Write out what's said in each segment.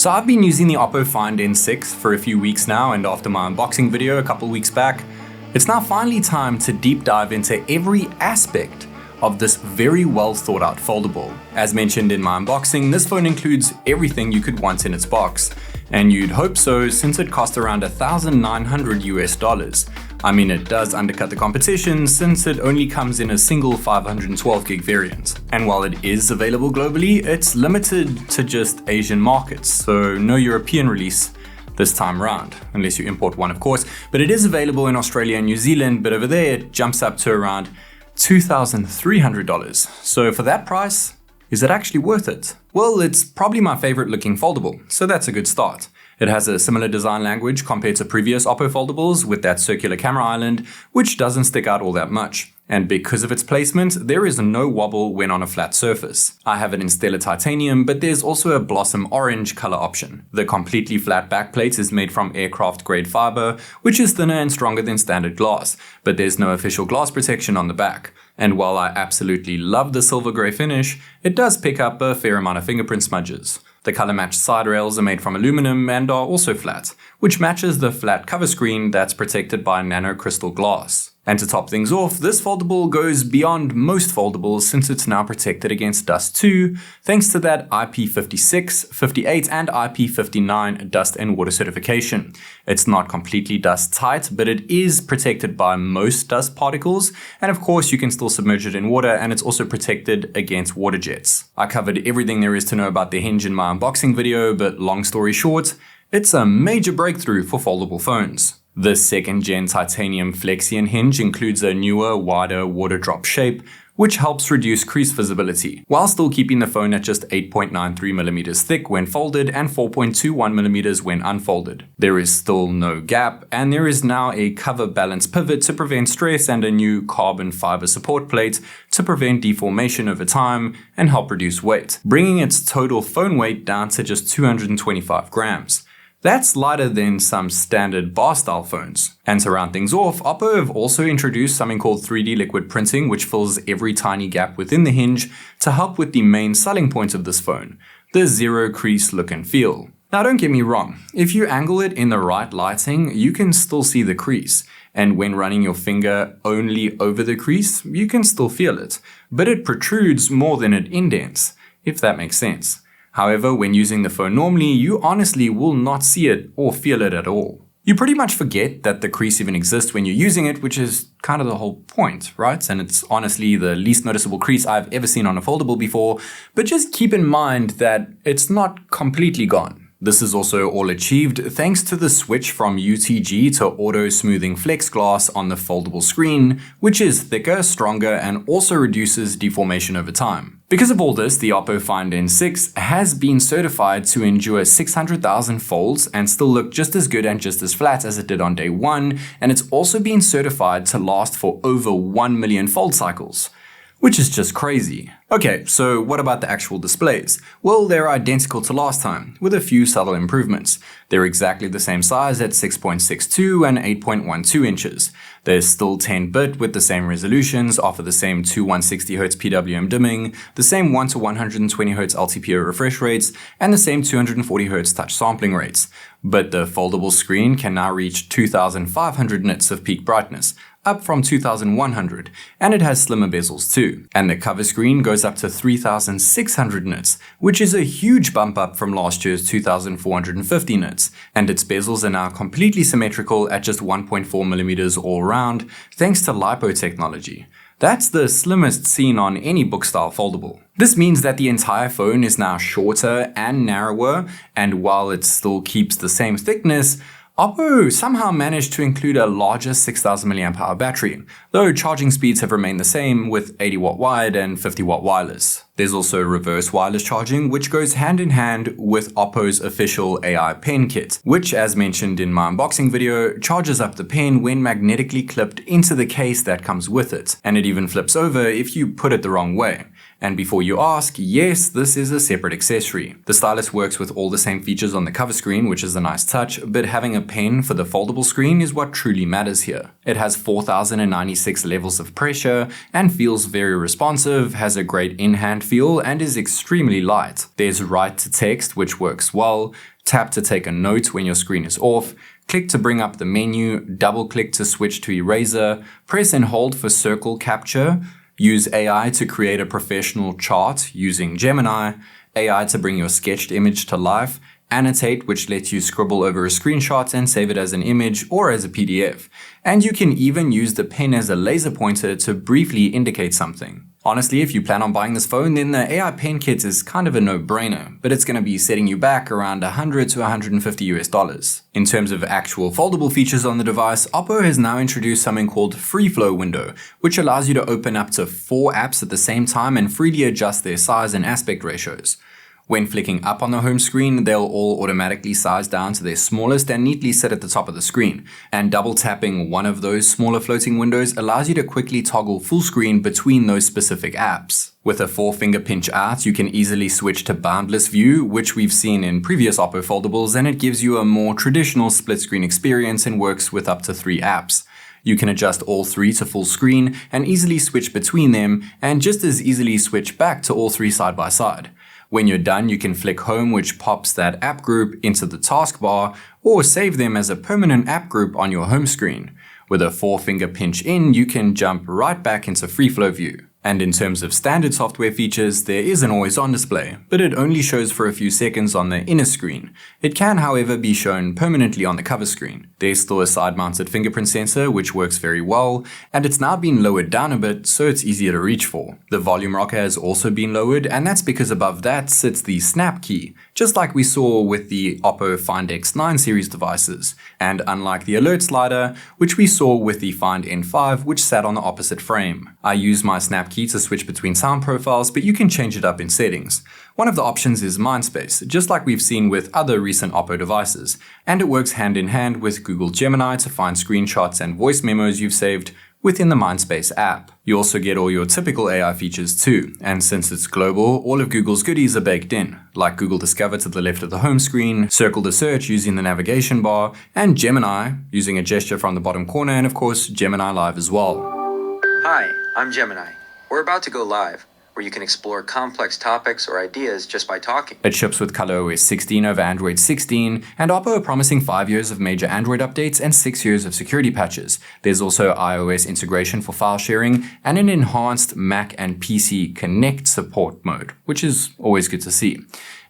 So I've been using the Oppo Find N6 for a few weeks now, and after my unboxing video a couple weeks back, it's now finally time to deep dive into every aspect of this very well thought out foldable. As mentioned in my unboxing, this phone includes everything you could want in its box, and you'd hope so since it costs around $1,900 US. I mean, it does undercut the competition since it only comes in a single 512 gig variant. And while it is available globally, it's limited to just Asian markets, so no European release this time around, unless you import one of course. But it is available in Australia and New Zealand, but over there it jumps up to around $2,300. So for that price, is it actually worth it? Well, it's probably my favorite looking foldable, so that's a good start. It has a similar design language compared to previous Oppo foldables with that circular camera island, which doesn't stick out all that much. And because of its placement, there is no wobble when on a flat surface. I have it in stellar titanium, but there's also a blossom orange color option. The completely flat backplate is made from aircraft grade fiber, which is thinner and stronger than standard glass, but there's no official glass protection on the back. And while I absolutely love the silver grey finish, it does pick up a fair amount of fingerprint smudges. The color-matched side rails are made from aluminum and are also flat, which matches the flat cover screen that's protected by nano crystal glass. And to top things off, this foldable goes beyond most foldables since it's now protected against dust too, thanks to that IP56, 58 and IP59 dust and water certification. It's not completely dust tight, but it is protected by most dust particles, and of course you can still submerge it in water, and it's also protected against water jets. I covered everything there is to know about the Hinge in my unboxing video, but long story short, it's a major breakthrough for foldable phones. The second gen titanium Flexion hinge includes a newer, wider water drop shape, which helps reduce crease visibility, while still keeping the phone at just 8.93mm thick when folded and 4.21mm when unfolded. There is still no gap, and there is now a cover balance pivot to prevent stress and a new carbon fiber support plate to prevent deformation over time and help reduce weight, bringing its total phone weight down to just 225 grams. That's lighter than some standard bar-style phones. And to round things off, Oppo have also introduced something called 3D liquid printing, which fills every tiny gap within the hinge to help with the main selling point of this phone, the zero crease look and feel. Now don't get me wrong, if you angle it in the right lighting, you can still see the crease. And when running your finger only over the crease, you can still feel it. But it protrudes more than it indents, if that makes sense. However, when using the phone normally, you honestly will not see it or feel it at all. You pretty much forget that the crease even exists when you're using it, which is kind of the whole point, right? And it's honestly the least noticeable crease I've ever seen on a foldable before, but just keep in mind that it's not completely gone. This is also all achieved thanks to the switch from UTG to auto smoothing flex glass on the foldable screen, which is thicker, stronger, and also reduces deformation over time. Because of all this, the Oppo Find N6 has been certified to endure 600,000 folds and still look just as good and just as flat as it did on day one, and it's also been certified to last for over 1 million fold cycles, which is just crazy. Okay, so what about the actual displays? Well, they're identical to last time, with a few subtle improvements. They're exactly the same size at 6.62 and 8.12 inches. They're still 10-bit with the same resolutions, offer the same 160Hz PWM dimming, the same 1 to 120Hz LTPO refresh rates, and the same 240Hz touch sampling rates. But the foldable screen can now reach 2500 nits of peak brightness, up from 2100, and it has slimmer bezels too. And the cover screen goes up to 3600 nits, which is a huge bump up from last year's 2450 nits, and its bezels are now completely symmetrical at just 1.4mm all round, thanks to LiPo technology. That's the slimmest seen on any book-style foldable. This means that the entire phone is now shorter and narrower, and while it still keeps the same thickness, Oppo somehow managed to include a larger 6000 mAh battery, though charging speeds have remained the same with 80W wired and 50W wireless. There's also reverse wireless charging, which goes hand in hand with Oppo's official AI pen kit, which, as mentioned in my unboxing video, charges up the pen when magnetically clipped into the case that comes with it, and it even flips over if you put it the wrong way. And before you ask, yes, this is a separate accessory. The stylus works with all the same features on the cover screen, which is a nice touch, but having a pen for the foldable screen is what truly matters here. It has 4096 levels of pressure and feels very responsive, has a great in-hand feel, and is extremely light. There's write to text, which works well, tap to take a note when your screen is off, click to bring up the menu, double click to switch to eraser, press and hold for circle capture, use AI to create a professional chart using Gemini, AI to bring your sketched image to life, annotate, which lets you scribble over a screenshot and save it as an image or as a PDF. And you can even use the pen as a laser pointer to briefly indicate something. Honestly, if you plan on buying this phone, then the AI pen kit is kind of a no-brainer, but it's going to be setting you back around $100 to $150. In terms of actual foldable features on the device, Oppo has now introduced something called Free Flow window, which allows you to open up to 4 apps at the same time and freely adjust their size and aspect ratios. When flicking up on the home screen, they'll all automatically size down to their smallest and neatly sit at the top of the screen. And double tapping one of those smaller floating windows allows you to quickly toggle full screen between those specific apps. With a 4-finger pinch out, you can easily switch to boundless view, which we've seen in previous Oppo foldables, and it gives you a more traditional split screen experience and works with up to 3 apps. You can adjust all 3 to full screen and easily switch between them, and just as easily switch back to all 3 side by side. When you're done, you can flick home, which pops that app group into the taskbar, or save them as a permanent app group on your home screen. With a 4-finger pinch in, you can jump right back into free flow view. And in terms of standard software features, there is an always-on display, but it only shows for a few seconds on the inner screen. It can, however, be shown permanently on the cover screen. There's still a side-mounted fingerprint sensor, which works very well, and it's now been lowered down a bit, so it's easier to reach for. The volume rocker has also been lowered, and that's because above that sits the snap key, just like we saw with the Oppo Find X9 series devices, and unlike the alert slider, which we saw with the Find N5, which sat on the opposite frame. I use my snap key to switch between sound profiles, but you can change it up in settings. One of the options is Mindspace, just like we've seen with other recent Oppo devices, and it works hand in hand with Google Gemini to find screenshots and voice memos you've saved within the Mindspace app. You also get all your typical AI features too, and since it's global, all of Google's goodies are baked in, like Google Discover to the left of the home screen, Circle to search using the navigation bar, and Gemini using a gesture from the bottom corner, and of course Gemini Live as well. Hi, I'm Gemini. We're about to go live, where you can explore complex topics or ideas just by talking. It ships with ColorOS 16 over Android 16, and Oppo are promising 5 years of major Android updates and 6 years of security patches. There's also iOS integration for file sharing and an enhanced Mac and PC Connect support mode, which is always good to see.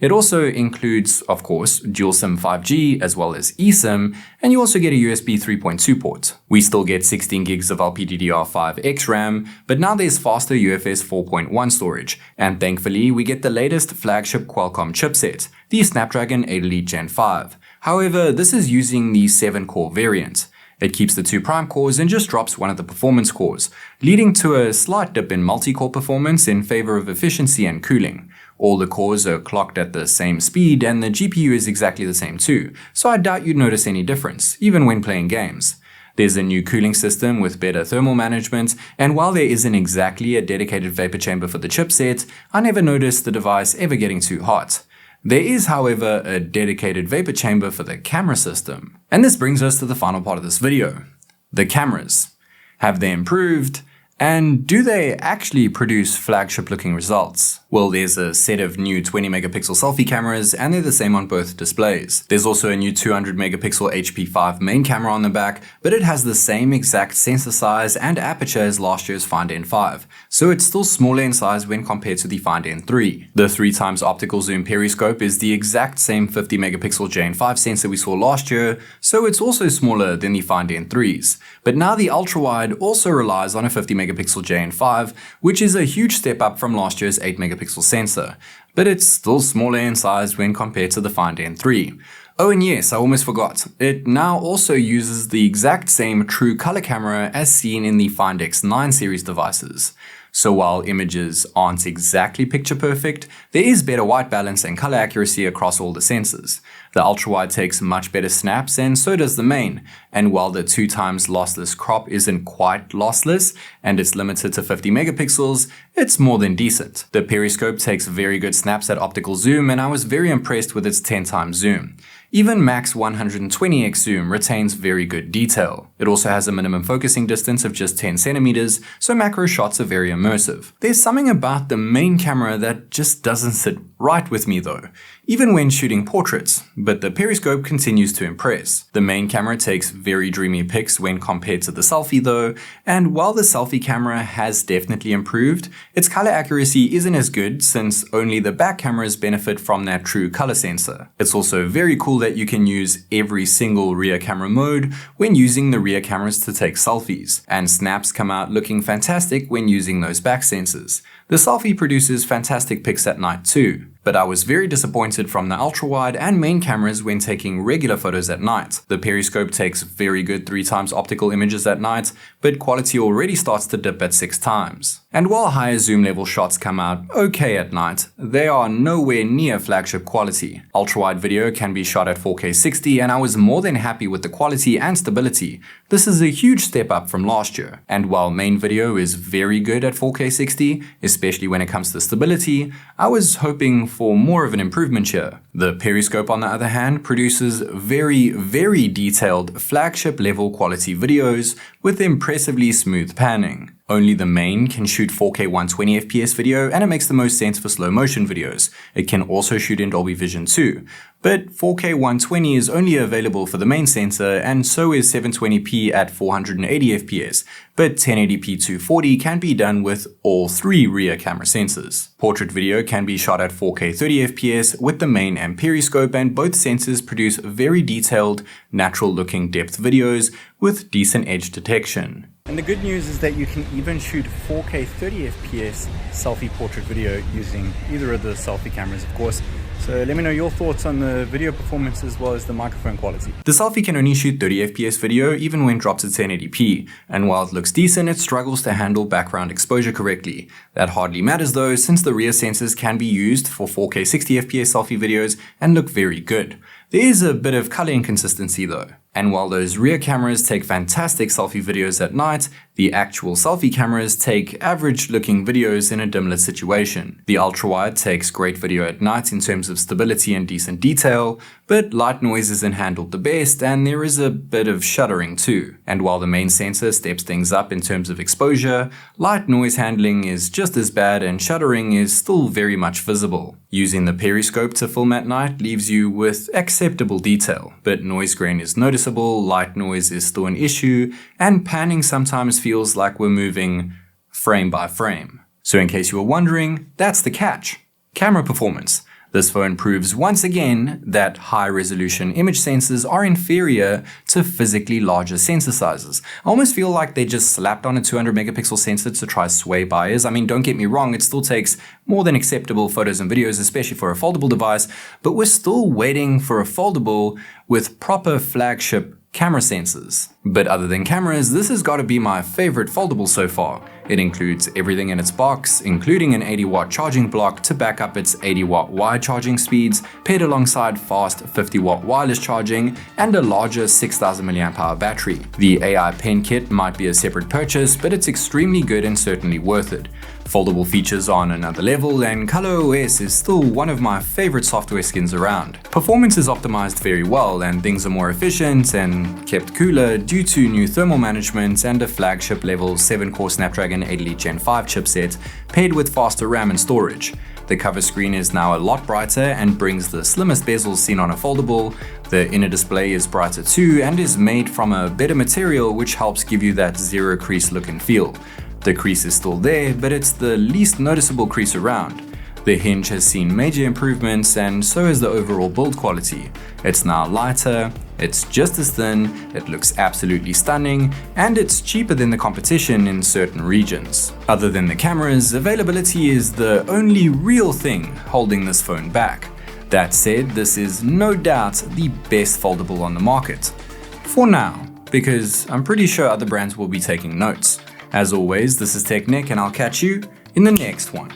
It also includes, of course, dual SIM 5G as well as eSIM, and you also get a USB 3.2 port. We still get 16 gigs of LPDDR5X RAM, but now there's faster UFS 4.1 storage, and thankfully we get the latest flagship Qualcomm chipset, the Snapdragon 8 Elite Gen 5. However, this is using the 7-core variant. It keeps the 2 prime cores and just drops one of the performance cores, leading to a slight dip in multi-core performance in favor of efficiency and cooling. All the cores are clocked at the same speed and the GPU is exactly the same too, so I doubt you'd notice any difference, even when playing games. There's a new cooling system with better thermal management, and while there isn't exactly a dedicated vapor chamber for the chipset, I never noticed the device ever getting too hot. There is, however, a dedicated vapor chamber for the camera system. And this brings us to the final part of this video. The cameras. Have they improved? And do they actually produce flagship-looking results? Well, there's a set of new 20 megapixel selfie cameras, and they're the same on both displays. There's also a new 200 megapixel HP5 main camera on the back, but it has the same exact sensor size and aperture as last year's Find N5, so it's still smaller in size when compared to the Find N3. The 3x optical zoom periscope is the exact same 50 megapixel J5 sensor we saw last year, so it's also smaller than the Find N3's. But now the ultra-wide also relies on a 50 megapixel J5, which is a huge step up from last year's 8 megapixel sensor, but it's still smaller in size when compared to the Find N3. Oh, and yes, I almost forgot. It now also uses the exact same true color camera as seen in the Find X9 series devices. So while images aren't exactly picture perfect, there is better white balance and color accuracy across all the sensors. The ultra-wide takes much better snaps, and so does the main. And while the 2x lossless crop isn't quite lossless, and it's limited to 50 megapixels, it's more than decent. The periscope takes very good snaps at optical zoom, and I was very impressed with its 10x zoom. Even max 120x zoom retains very good detail. It also has a minimum focusing distance of just 10 centimeters, so macro shots are very immersive. There's something about the main camera that just doesn't sit right with me though, even when shooting portraits, but the periscope continues to impress. The main camera takes very dreamy pics when compared to the selfie though, and while the selfie camera has definitely improved, its color accuracy isn't as good since only the back cameras benefit from that true color sensor. It's also very cool that you can use every single rear camera mode when using the rear cameras to take selfies, and snaps come out looking fantastic when using those back sensors. The selfie produces fantastic pics at night too, but I was very disappointed from the ultra-wide and main cameras when taking regular photos at night. The periscope takes very good 3x optical images at night, but quality already starts to dip at 6x. And while higher zoom level shots come out okay at night, they are nowhere near flagship quality. Ultra-wide video can be shot at 4K 60, and I was more than happy with the quality and stability. This is a huge step up from last year. And while main video is very good at 4K 60, especially when it comes to stability, I was hoping for more of an improvement here. The periscope, on the other hand, produces very detailed flagship level quality videos with impressively smooth panning. Only the main can shoot 4K 120fps video, and it makes the most sense for slow motion videos. It can also shoot in Dolby Vision too. But 4K 120 is only available for the main sensor, and so is 720p at 480fps, but 1080p 240 can be done with all three rear camera sensors. Portrait video can be shot at 4K 30fps with the main and periscope, and both sensors produce very detailed, natural-looking depth videos with decent edge detection. And the good news is that you can even shoot 4K 30fps selfie portrait video using either of the selfie cameras, of course. So let me know your thoughts on the video performance as well as the microphone quality. The selfie can only shoot 30fps video even when dropped to 1080p, and while it looks decent, it struggles to handle background exposure correctly. That hardly matters though, since the rear sensors can be used for 4K 60fps selfie videos and look very good. There is a bit of color inconsistency though. And while those rear cameras take fantastic selfie videos at night, the actual selfie cameras take average looking videos in a dim lit situation. The ultra-wide takes great video at night in terms of stability and decent detail, but light noise isn't handled the best, and there is a bit of shuddering too. And while the main sensor steps things up in terms of exposure, light noise handling is just as bad and shuddering is still very much visible. Using the periscope to film at night leaves you with acceptable detail, but noise grain is noticeable, light noise is still an issue, and panning sometimes feels like we're moving frame by frame. So in case you were wondering, that's the catch. Camera performance. This phone proves once again that high-resolution image sensors are inferior to physically larger sensor sizes. I almost feel like they just slapped on a 200 megapixel sensor to try sway buyers. I mean, don't get me wrong, it still takes more than acceptable photos and videos, especially for a foldable device, but we're still waiting for a foldable with proper flagship camera sensors. But other than cameras, this has got to be my favorite foldable so far. It includes everything in its box, including an 80-watt charging block to back up its 80-watt wide charging speeds, paired alongside fast 50-watt wireless charging, and a larger 6,000 mAh battery. The AI pen kit might be a separate purchase, but it's extremely good and certainly worth it. Foldable features are on another level, and ColorOS is still one of my favorite software skins around. Performance is optimized very well, and things are more efficient and kept cooler due to new thermal management and a flagship level 7-core Snapdragon 8 Elite Gen 5 chipset paired with faster RAM and storage. The cover screen is now a lot brighter and brings the slimmest bezels seen on a foldable. The inner display is brighter too and is made from a better material, which helps give you that zero crease look and feel. The crease is still there, but it's the least noticeable crease around. The hinge has seen major improvements, and so has the overall build quality. It's now lighter, it's just as thin, it looks absolutely stunning, and it's cheaper than the competition in certain regions. Other than the cameras, availability is the only real thing holding this phone back. That said, this is no doubt the best foldable on the market. For now, because I'm pretty sure other brands will be taking notes. As always, this is TechNick, and I'll catch you in the next one.